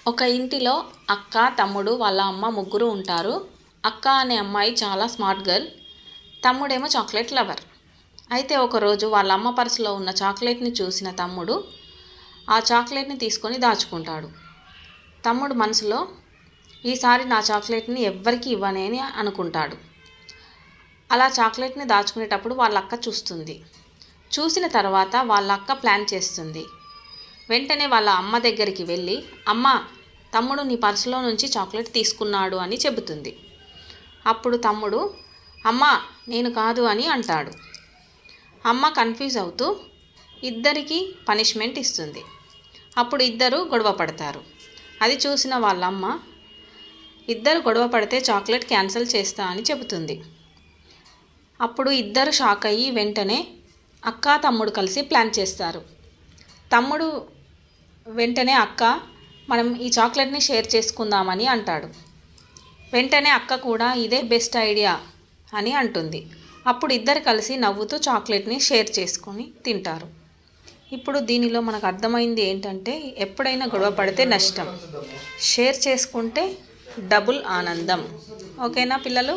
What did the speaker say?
ఒక ఇంటిలో అక్క, తమ్ముడు, వాళ్ళ అమ్మ ముగ్గురు ఉంటారు. అక్క అనే అమ్మాయి చాలా స్మార్ట్ గర్ల్. తమ్ముడేమో చాక్లెట్ లవర్. అయితే ఒకరోజు వాళ్ళ అమ్మ పర్సులో ఉన్న చాక్లెట్ని చూసిన తమ్ముడు ఆ చాక్లెట్ని తీసుకొని దాచుకుంటాడు. తమ్ముడు మనసులో ఈసారి నా చాక్లెట్ని ఎవ్వరికి ఇవ్వనేని అనుకుంటాడు. అలా చాక్లెట్ని దాచుకునేటప్పుడు వాళ్ళ అక్క చూస్తుంది. చూసిన తర్వాత వాళ్ళ అక్క ప్లాన్ చేస్తుంది. వెంటనే వాళ్ళ అమ్మ దగ్గరికి వెళ్ళి, అమ్మ, తమ్ముడు నీ పర్సులో నుంచి చాక్లెట్ తీసుకున్నాడు అని చెబుతుంది. అప్పుడు తమ్ముడు, అమ్మ, నేను కాదు అని అంటాడు. అమ్మ కన్ఫ్యూజ్ అవుతూ ఇద్దరికీ పనిష్మెంట్ ఇస్తుంది. అప్పుడు ఇద్దరు గొడవ పడతారు. అది చూసిన వాళ్ళమ్మ, ఇద్దరు గొడవ పడితే చాక్లెట్ క్యాన్సిల్ చేస్తా అని చెబుతుంది. అప్పుడు ఇద్దరు షాక్ అయ్యి వెంటనే అక్క, తమ్ముడు కలిసి ప్లాన్ చేస్తారు. తమ్ముడు వెంటనే అక్క, మనం ఈ చాక్లెట్ని షేర్ చేసుకుందామని అంటాడు. వెంటనే అక్క కూడా ఇదే బెస్ట్ ఐడియా అని అంటుంది. అప్పుడు ఇద్దరు కలిసి నవ్వుతూ చాక్లెట్ని షేర్ చేసుకొని తింటారు. ఇప్పుడు దీనిలో మనకు అర్థమైంది ఏంటంటే, ఎప్పుడైనా గొడవ పడితే నష్టం, షేర్ చేసుకుంటే డబుల్ ఆనందం. ఓకేనా పిల్లలు?